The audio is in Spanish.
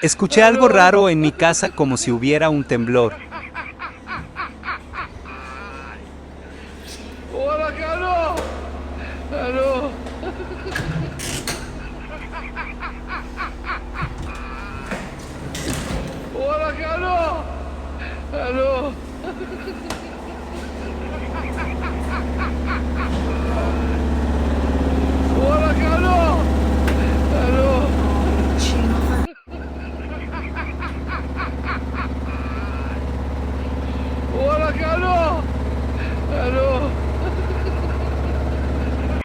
Escuché algo raro en mi casa como si hubiera un temblor. ¡Hola, Carlos! ¡Aló! ¡Hola, Carlos! ¡Aló!